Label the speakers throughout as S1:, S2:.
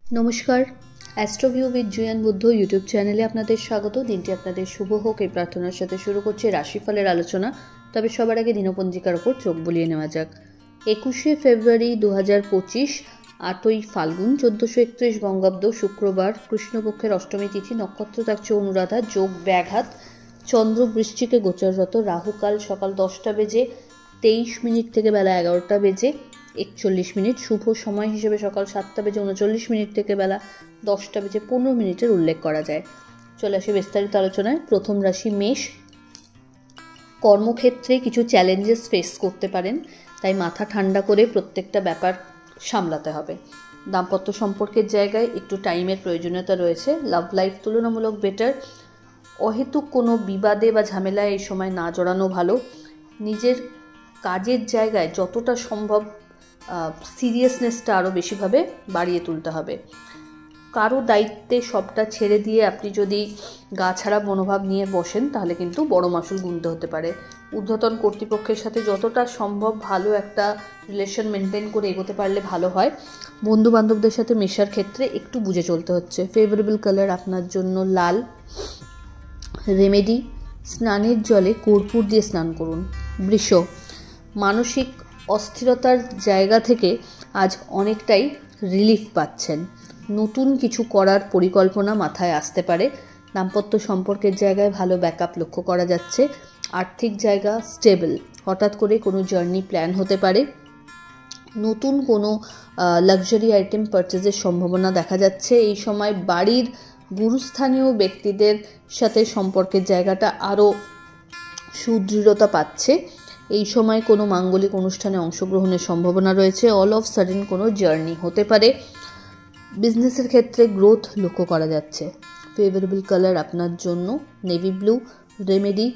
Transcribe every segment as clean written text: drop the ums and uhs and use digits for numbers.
S1: নমস্কার, অ্যাস্ট্রোভিউ with Juan Buddha YouTube চ্যানেলে আপনাদের স্বাগত। দিনটি আপনাদের শুভ হোক এই প্রার্থনার সাথে শুরু করছে রাশিফলের আলোচনা। তবে সবার আগে দিনপঞ্জিকার ওপর চোখ বুলিয়ে নেওয়া যাক। 21শে ফেব্রুয়ারি 2025, 8ই ফাল্গুন, 1431 বঙ্গাব্দ, শুক্রবার, কৃষ্ণপক্ষের অষ্টমী তিথি, নক্ষত্র থাকছে অনুরাধা, যোগ ব্যাঘাত, চন্দ্র বৃশ্চিকে গোচররত, রাহুকাল সকাল 10টা বেজে 23 মিনিট থেকে বেলা 11টা বেজে 41 মিনিট, শুভ সময় হিসেবে সকাল 7টা বেজে 39 মিনিট থেকে বেলা 10টা বেজে 15 মিনিটের উল্লেখ করা যায়। চলে আসি বিস্তারিত আলোচনায়। প্রথম রাশি মেষ। কর্মক্ষেত্রে কিছু চ্যালেঞ্জেস ফেস করতে পারেন, তাই মাথা ঠান্ডা করে প্রত্যেকটা ব্যাপার সামলাতে হবে। দাম্পত্য সম্পর্কের জায়গায় একটু টাইমের প্রয়োজনীয়তা রয়েছে। লাভ লাইফ তুলনামূলক বেটার। অহেতুক কোনো বিবাদে বা ঝামেলায় এই সময় না জড়ানো ভালো। নিজের কাজের জায়গায় যতটা সম্ভব সিরিয়াসনেসটা আরও বেশিভাবে বাড়িয়ে তুলতে হবে। কারো দায়িত্বে সবটা ছেড়ে দিয়ে আপনি যদি গা ছাড়া মনোভাব নিয়ে বসেন তাহলে কিন্তু বড় মাসুল গুনতে হতে পারে। ঊর্ধ্বতন কর্তৃপক্ষের সাথে যতটা সম্ভব ভালো একটা রিলেশন মেনটেন করে এগোতে পারলে ভালো হয়। বন্ধু বান্ধবদের সাথে মেশার ক্ষেত্রে একটু বুঝে চলতে হচ্ছে। ফেভারেবল কালার আপনার জন্য লাল। রেমেডি, স্নানের জলে কর্পূর দিয়ে স্নান করুন। বৃষ। মানসিক অস্থিরতার জায়গা থেকে আজ অনেকটাই রিলিফ পাচ্ছেন। নতুন কিছু করার পরিকল্পনা মাথায় আসতে পারে। দাম্পত্য সম্পর্কের জায়গায় ভালো ব্যাকআপ লক্ষ্য করা যাচ্ছে। আর্থিক জায়গা স্টেবল। হঠাৎ করে কোনো জার্নি প্ল্যান হতে পারে। নতুন কোনো লাক্সারি আইটেম পারচেজের সম্ভাবনা দেখা যাচ্ছে। এই সময় বাড়ির গুরুস্থানীয় ব্যক্তিদের সাথে সম্পর্কের জায়গাটা আরও সুদৃঢ়তা পাচ্ছে। এই সময় কোনো মাঙ্গলিক অনুষ্ঠানে অংশগ্রহণের সম্ভাবনা রয়েছে। অল অফ সাডেন কোনো জার্নি হতে পারে। বিজনেসের ক্ষেত্রে গ্রোথ লক্ষ্য করা যাচ্ছে। ফেভারেবল কালার আপনার জন্য নেভি ব্লু। রেমেডি,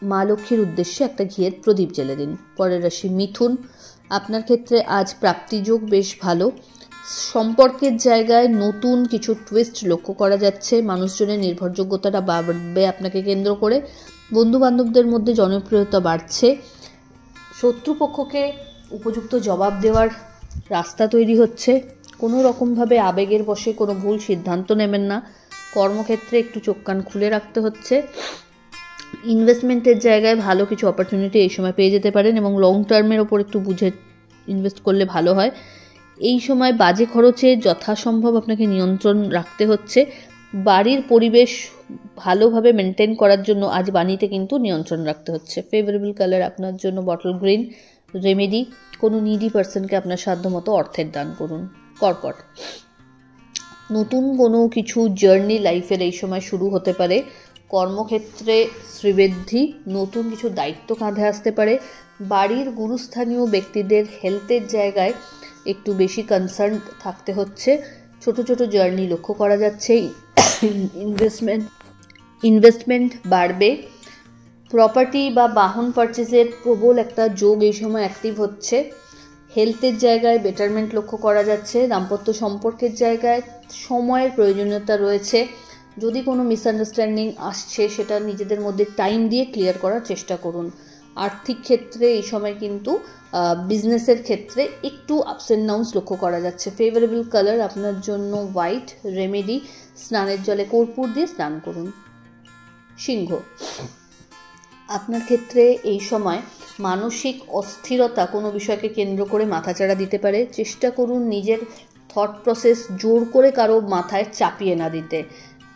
S1: মা লক্ষ্মীর উদ্দেশ্যে একটা ঘিয়ের প্রদীপ জ্বেলে দিন। পরের রাশি মিথুন। আপনার ক্ষেত্রে আজ প্রাপ্তিযোগ বেশ ভালো। সম্পর্কের জায়গায় নতুন কিছু টুইস্ট লক্ষ্য করা যাচ্ছে। মানুষজনের নির্ভরযোগ্যতাটা বাড়বে আপনাকে কেন্দ্র করে। বন্ধু বান্ধবদের মধ্যে জনপ্রিয়তা বাড়ছে। শত্রুপক্ষকে উপযুক্ত জবাব দেওয়ার রাস্তা তৈরি হচ্ছে। কোনো রকমভাবে আবেগের বশে কোনো ভুল সিদ্ধান্ত নেবেন না। কর্মক্ষেত্রে একটু চোখ কান খুলে রাখতে হচ্ছে। ইনভেস্টমেন্টের জায়গায় ভালো কিছু অপরচুনিটি এই সময় পেয়ে যেতে পারেন এবং লং টার্মের ওপর একটু বুঝে ইনভেস্ট করলে ভালো হয়। এই সময় বাজে খরচে যথাসম্ভব আপনাকে নিয়ন্ত্রণ রাখতে হচ্ছে। বাড়ির পরিবেশ ভালোভাবে মেনটেন করার জন্য আজ বাণীতে কিন্তু নিয়ন্ত্রণ রাখতে হচ্ছে। ফেভারেবল কালার আপনার জন্য বটল গ্রিন। রেমেডি, কোনো নিডি পার্সনকে আপনার সাধ্যমতো অর্থের দান করুন। কর্কট। নতুন কোনো কিছু জার্নি লাইফের এই সময় শুরু হতে পারে। কর্মক্ষেত্রে শ্রীবৃদ্ধি, নতুন কিছু দায়িত্ব কাঁধে আসতে পারে। বাড়ির গুরুস্থানীয় ব্যক্তিদের হেলথের জায়গায় একটু বেশি কনসার্ন থাকতে হচ্ছে। ছোট ছোট জার্নি লক্ষ্য করা যাচ্ছে। ইনভেস্টমেন্ট বাড়বে। প্রপার্টি বা বাহন পারচেজের প্রবল একটা যোগ এই সময় অ্যাক্টিভ হচ্ছে। হেলথের জায়গায় বেটারমেন্ট লক্ষ্য করা যাচ্ছে। দাম্পত্য সম্পর্কের জায়গায় সময়ের প্রয়োজনীয়তা রয়েছে। যদি কোনো মিসআন্ডারস্ট্যান্ডিং আসছে সেটা নিজেদের মধ্যে টাইম দিয়ে ক্লিয়ার করার চেষ্টা করুন। আর্থিক ক্ষেত্রে এই সময় কিন্তু বিজনেসের ক্ষেত্রে একটু আপস অ্যান্ড ডাউনস লক্ষ্য করা যাচ্ছে। ফেভারেবল কালার আপনার জন্য হোয়াইট। রেমেডি, স্নানের জলে কর্পূর দিয়ে স্নান করুন। সিংহ। আপনার ক্ষেত্রে এই সময় মানসিক অস্থিরতা কোনো বিষয়কে কেন্দ্র করে মাথাচাড়া দিতে পারে। চেষ্টা করুন নিজের থট প্রসেস জোর করে কারো মাথায় চাপিয়ে না দিতে।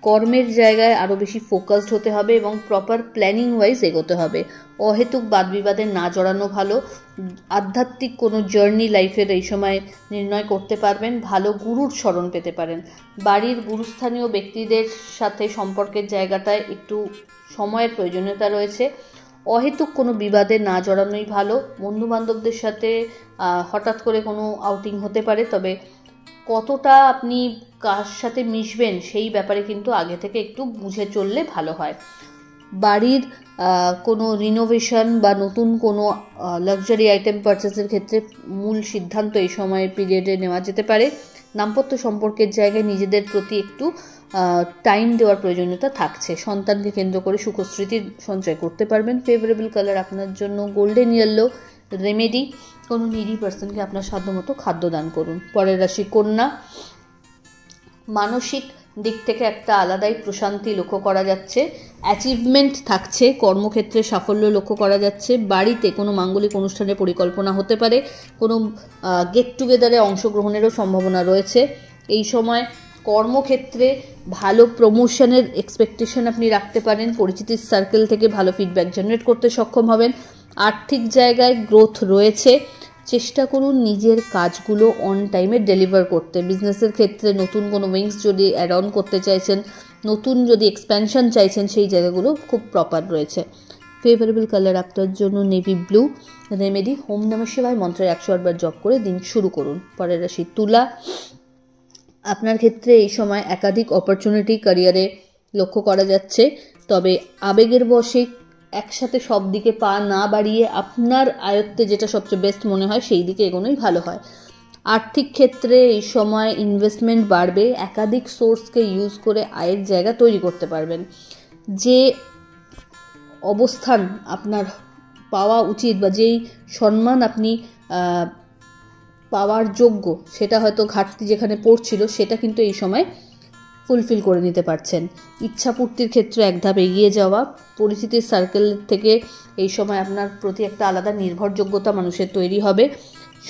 S1: কর্মের জায়গায় আরও বেশি ফোকাসড হতে হবে এবং প্রপার প্ল্যানিং ওয়াইজ এগোতে হবে। অহেতুক বাদবিবাদে না জড়ানো ভালো। আধ্যাত্মিক কোনো জার্নি লাইফের এই সময় নির্ণয় করতে পারবেন। ভালো গুরুর স্মরণ পেতে পারেন। বাড়ির গুরুস্থানীয় ব্যক্তিদের সাথে সম্পর্কের জায়গাটায় একটু সময়ের প্রয়োজনীয়তা রয়েছে। অহেতুক কোনো বিবাদে না জড়ানোই ভালো। বন্ধু বান্ধবদের সাথে হঠাৎ করে কোনো আউটিং হতে পারে, তবে কতটা আপনি কার সাথে মিশবেন সেই ব্যাপারে কিন্তু আগে থেকে একটু বুঝে চললে ভালো হয়। বাড়ির কোনো রিনোভেশন বা নতুন কোনো লাক্সারি আইটেম পারচেসের ক্ষেত্রে মূল সিদ্ধান্ত এই সময়ের পিরিয়ডে নেওয়া যেতে পারে। দাম্পত্য সম্পর্কের জায়গায় নিজেদের প্রতি একটু টাইম দেওয়ার প্রয়োজনীয়তা থাকছে। সন্তানকে কেন্দ্র করে সুখস্মৃতির সঞ্চয় করতে পারবেন। ফেভারেবল কালার আপনার জন্য গোল্ডেন ইয়েলো। রেমেডি, কোনো নিডি পার্সনকে আপনার সাধ্যমতো খাদ্য দান করুন। পরের রাশি কন্যা। মানসিক দিক থেকে একটা আলাদাই প্রশান্তি লক্ষ্য করা যাচ্ছে। অ্যাচিভমেন্ট থাকছে, কর্মক্ষেত্রে সাফল্য লক্ষ্য করা যাচ্ছে। বাড়িতে কোনো মাঙ্গলিক অনুষ্ঠানের পরিকল্পনা হতে পারে, কোনো গেট টুগেদারে অংশগ্রহণেরও সম্ভাবনা রয়েছে। এই সময় কর্মক্ষেত্রে ভালো প্রমোশনের এক্সপেকটেশন আপনি রাখতে পারেন, পরিচিতির সার্কেল থেকে ভালো ফিডব্যাক জেনারেট করতে সক্ষম হবেন। আর্থিক জায়গায় গ্রোথ রয়েছে, চেষ্টা করুন নিজের কাজগুলো অন টাইমে ডেলিভার করতে। বিজনেসের ক্ষেত্রে নতুন কোনো উইংস যদি অ্যাড অন করতে চাইছেন, নতুন যদি এক্সপ্যানশন চাইছেন, সেই জায়গাগুলো খুব প্রপার রয়েছে। ফেভারেবল কালার আপনার জন্য নেভি ব্লু। রেমেডি ওম নমঃ শিবায় মন্ত্রের 108 বার জপ করে দিন শুরু করুন। পরের রাশি তুলা। আপনার ক্ষেত্রে এই সময় একাধিক অপরচুনিটি ক্যারিয়ারে লক্ষ্য করা যাচ্ছে, তবে আবেগের বশে একসাথে সব দিকে পা না বাড়িয়ে আপনার আয়ত্তে যেটা সবচেয়ে বেস্ট মনে হয় সেই দিকে এগোনোই ভালো হয়। আর্থিক ক্ষেত্রে এই সময় ইনভেস্টমেন্ট বাড়বে, একাধিক সোর্সকে ইউজ করে আয়ের জায়গা তৈরি করতে পারবেন। যে অবস্থান আপনার পাওয়া উচিত বা যেই সম্মান আপনি পাওয়ার যোগ্য, সেটা হয়তো ঘাটতি যেখানে পড়ছিল সেটা কিন্তু এই সময় ফুলফিল করে নিতে পারছেন। ইচ্ছাপূর্তির ক্ষেত্রে এক ধাপ এগিয়ে যাওয়া, পরিচিতির সার্কেল থেকে এই সময় আপনার প্রতি একটা আলাদা নির্ভরযোগ্যতা মানুষের তৈরি হবে।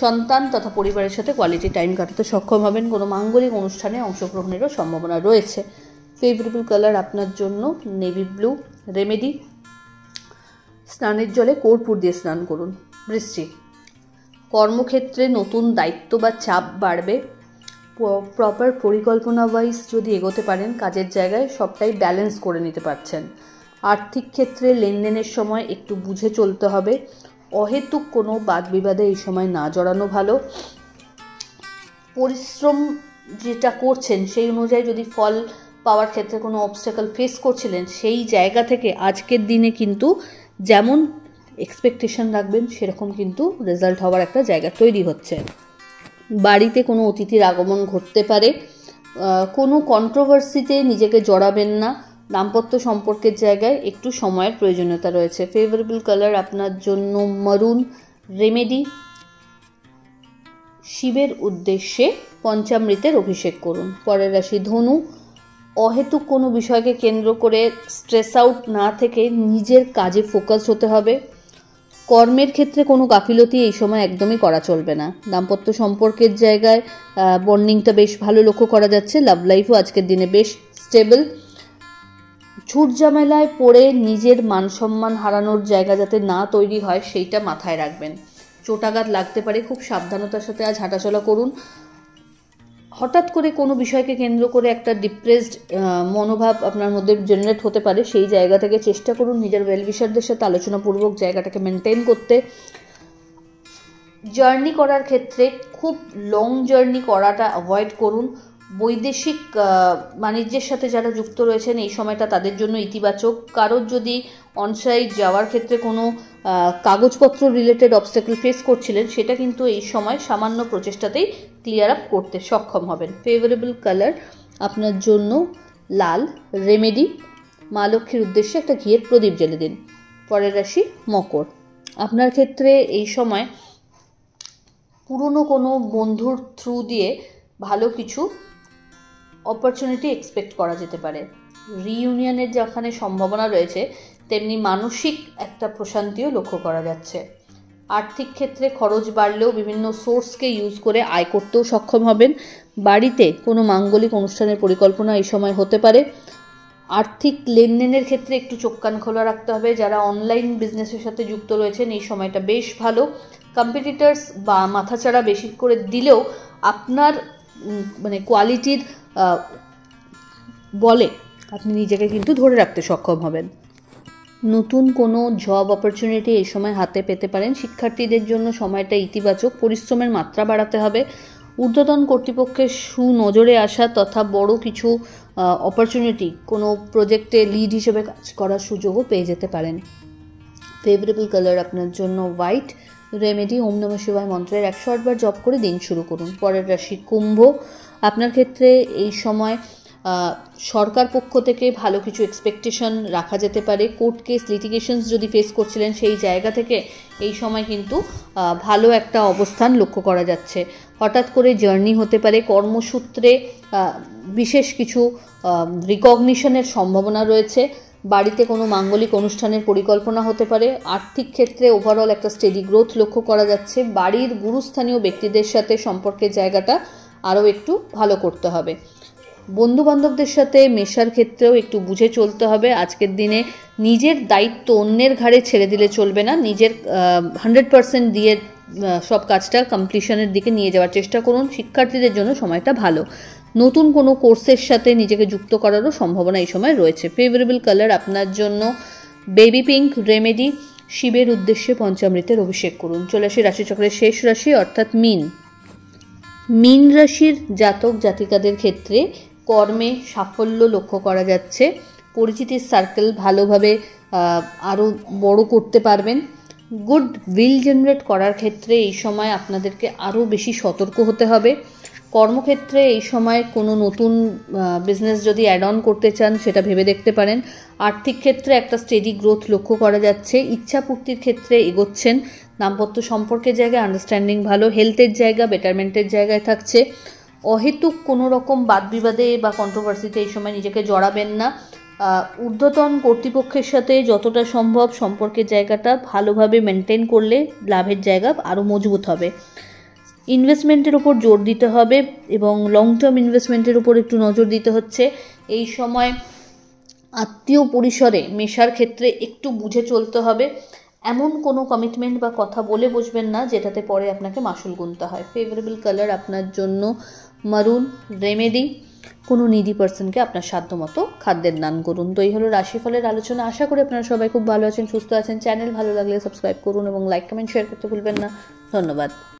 S1: সন্তান তথা পরিবারের সাথে কোয়ালিটি টাইম কাটাতে সক্ষম হবেন। কোনো মাঙ্গলিক অনুষ্ঠানে অংশগ্রহণেরও সম্ভাবনা রয়েছে। ফেভারেবল কালার আপনার জন্য নেভি ব্লু। রেমেডি স্নানের জলে কর্পূর দিয়ে স্নান করুন। বৃশ্চিক কর্মক্ষেত্রে নতুন দায়িত্ব বা চাপ বাড়বে, প্রপার পরিকল্পনা ওয়াইজ যদি এগোতে পারেন কাজের জায়গায় সবটাই ব্যালেন্স করে নিতে পারছেন। আর্থিক ক্ষেত্রে লেনদেনের সময় একটু বুঝে চলতে হবে, অহেতুক কোনো বাদ বিবাদে এই সময় না জড়ানো ভালো। পরিশ্রম যেটা করছেন সেই অনুযায়ী যদি ফল পাওয়ার ক্ষেত্রে কোনো অবস্টাকল ফেস করছিলেন, সেই জায়গা থেকে আজকের দিনে কিন্তু যেমন এক্সপেকটেশন রাখবেন সেরকম কিন্তু রেজাল্ট হওয়ার একটা জায়গা তৈরি হচ্ছে। বাড়িতে কোনো অতিথির আগমন ঘটতে পারে, কোনো কন্ট্রোভার্সিতে নিজেকে জড়াবেন না। দাম্পত্য সম্পর্কের জায়গায় একটু সময়ের প্রয়োজনীয়তা রয়েছে। ফেভারেবল কালার আপনার জন্য মারুন। রেমেডি শিবের উদ্দেশ্যে পঞ্চামৃতের অভিষেক করুন। পরের রাশি ধনু। অহেতুক কোনো বিষয়কে কেন্দ্র করে স্ট্রেস আউট না থেকে নিজের কাজে ফোকাস হতে হবে। কর্মের ক্ষেত্রে কোনো গাফিলতি এই সময় একদমই করা চলবে না। দাম্পত্য সম্পর্কের জায়গায় বন্ডিংটা বেশ ভালো লক্ষ্য করা যাচ্ছে। লাভ লাইফও আজকের দিনে বেশ স্টেবল। ঝুট ঝামেলায় পড়ে নিজের মান সম্মান হারানোর জায়গা যাতে না তৈরি হয় সেইটা মাথায় রাখবেন। চোটাঘাত লাগতে পারে, খুব সাবধানতার সাথে আজ হাঁটাচলা করুন। হঠাৎ করে কোনো বিষয়কে কেন্দ্র করে একটা ডিপ্রেসড মনোভাব আপনার মধ্যে জেনারেট হতে পারে, সেই জায়গা থেকে চেষ্টা করুন নিজের ওয়েলউইশারদের সাথে আলোচনাপূর্বক জায়গাটাকে মেনটেন করতে। জার্নি করার ক্ষেত্রে খুব লং জার্নি করাটা অ্যাভয়েড করুন। বৈদেশিক বাণিজ্যের সাথে যারা যুক্ত রয়েছেন এই সময়টা তাদের জন্য ইতিবাচক। কারোর যদি অনসাইট যাওয়ার ক্ষেত্রে কোনো কাগজপত্র রিলেটেড অবস্টাকল ফেস করছিলেন, সেটা কিন্তু এই সময় সামান্য প্রচেষ্টাতেই ক্লিয়ার আপ করতে সক্ষম হবেন। ফেভারেবল কালার আপনার জন্য লাল। রেমেডি মা লক্ষ্মীর উদ্দেশ্যে একটা ঘিয়ের প্রদীপ জ্বেলে দিন। পরের রাশি মকর। আপনার ক্ষেত্রে এই সময় পুরনো কোনো বন্ধুর থ্রু দিয়ে ভালো কিছু অপরচুনিটি এক্সপেক্ট করা যেতে পারে। রিইউনিয়নের যেখানে সম্ভাবনা রয়েছে, তেমনি মানসিক একটা প্রশান্তিও লক্ষ্য করা যাচ্ছে। আর্থিক ক্ষেত্রে খরচ বাড়লেও বিভিন্ন সোর্সকে ইউজ করে আয় করতেও সক্ষম হবেন। বাড়িতে কোনো মাঙ্গলিক অনুষ্ঠানের পরিকল্পনা এই সময় হতে পারে। আর্থিক লেনদেনের ক্ষেত্রে একটু চোখ কান খোলা রাখতে হবে। যারা অনলাইন বিজনেসের সাথে যুক্ত রয়েছেন এই সময়টা বেশ ভালো। কম্পিটিটার্স বা মাথাচাড়া বেশি করে দিলেও আপনার কোয়ালিটির বলে আপনি নিজেকে কিন্তু ধরে রাখতে সক্ষম হবেন। নতুন কোনো জব অপরচুনিটি এই সময় হাতে পেতে পারেন। শিক্ষার্থীদের জন্য সময়টা ইতিবাচক। পরিশ্রমের মাত্রা বাড়াতে হবে। ঊর্ধ্বতন কর্তৃপক্ষের সুনজরে আসা তথা বড় কিছু অপরচুনিটি, কোনো প্রজেক্টে লিড হিসেবে কাজ করার সুযোগও পেয়ে যেতে পারেন। ফেভারেবল কালার আপনার জন্য হোয়াইট। রেমেডি ওম নমঃ শিবায় মন্ত্রের 108 বার জপ করে দিন শুরু করুন। পরের রাশি কুম্ভ। আপনার ক্ষেত্রে এই সময় সরকার পক্ষ থেকে ভালো কিছু এক্সপেকটেশন রাখা যেতে পারে। কোর্ট কেস লিটিগেশনস যদি ফেস করছিলেন সেই জায়গা থেকে এই সময় কিন্তু ভালো একটা অবস্থান লক্ষ্য করা যাচ্ছে। হঠাৎ করে জার্নি হতে পারে, কর্মসূত্রে বিশেষ কিছু রিকগনিশনের সম্ভাবনা রয়েছে, বাড়িতে কোনো মাঙ্গলিক অনুষ্ঠানের পরিকল্পনা হতে পারে। আর্থিক ক্ষেত্রে ওভারঅল একটা স্টেডি গ্রোথ লক্ষ্য করা যাচ্ছে। বাড়ির গুরুস্থানীয় ব্যক্তিদের সাথে সম্পর্কের জায়গাটা আরও একটু ভালো করতে হবে। বন্ধুবান্ধবদের সাথে মেশার ক্ষেত্রেও একটু বুঝে চলতে হবে। আজকের দিনে নিজের দায়িত্ব অন্যের ঘাড়ে ছেড়ে দিলে চলবে না, নিজের 100% দিয়ে সব কাজটা কমপ্লিশনের দিকে নিয়ে যাওয়ার চেষ্টা করুন। শিক্ষার্থীদের জন্য সময়টা ভালো। নতুন কোনো কোর্সের সাথে নিজেকে যুক্ত করারও সম্ভাবনা এই সময় রয়েছে। ফেভারেবল কালার আপনার জন্য বেবি পিঙ্ক। রেমেডি, শিবের উদ্দেশ্যে পঞ্চামৃতের অভিষেক করুন। চলে আসি রাশিচক্রের শেষ রাশি অর্থাৎ মীন। মীন রাশির জাতক জাতিকাদের ক্ষেত্রে কর্মে সাফল্য লক্ষ্য করা যাচ্ছে। পরিচিতির সার্কেল ভালোভাবে আরও বড় করতে পারবেন। গুড উইল জেনারেট করার ক্ষেত্রে এই সময় আপনাদেরকে আরও বেশি সতর্ক হতে হবে। কর্মক্ষেত্রে এই সময় কোনো নতুন বিজনেস যদি অ্যাড অন করতে চান সেটা ভেবে দেখতে পারেন। আর্থিক ক্ষেত্রে একটা স্টেডি গ্রোথ লক্ষ্য করা যাচ্ছে। ইচ্ছাপূর্তির ক্ষেত্রে এগোচ্ছেন। দাম্পত্য সম্পর্কের জায়গায় আন্ডারস্ট্যান্ডিং ভালো। হেলথের জায়গা বেটারমেন্টের জায়গায় থাকছে। অহেতুক কোনো রকম বাদবিবাদে বা কন্ট্রোভার্সিতে এই সময় নিজেকে জড়াবেন না। ঊর্ধ্বতন কর্তৃপক্ষের সাথে যতটা সম্ভব সম্পর্কের জায়গাটা ভালোভাবে মেনটেন করলে লাভের জায়গা আরও মজবুত হবে। ইনভেস্টমেন্টের উপর জোর দিতে হবে এবং লং টার্ম ইনভেস্টমেন্টের উপর একটু নজর দিতে হচ্ছে। এই সময় আত্মীয় পরিসরে মেশার ক্ষেত্রে একটু বুঝে চলতে হবে। এমন কোনো কমিটমেন্ট বা কথা বলে বসবেন না যেটাতে পরে আপনাকে মাসুল গুনতে হয়। ফেভারেবল কালার আপনার জন্য মারুন। রেমেডি, কোনো নিডি পার্সনকে আপনার সাধ্যমতো খাদ্যের দান করুন। তো এই হলো রাশিফলের আলোচনা। আশা করি আপনারা সবাই খুব ভালো আছেন, সুস্থ আছেন। চ্যানেল ভালো লাগলে সাবস্ক্রাইব করুন এবং লাইক কমেন্ট শেয়ার করতে ভুলবেন না। ধন্যবাদ।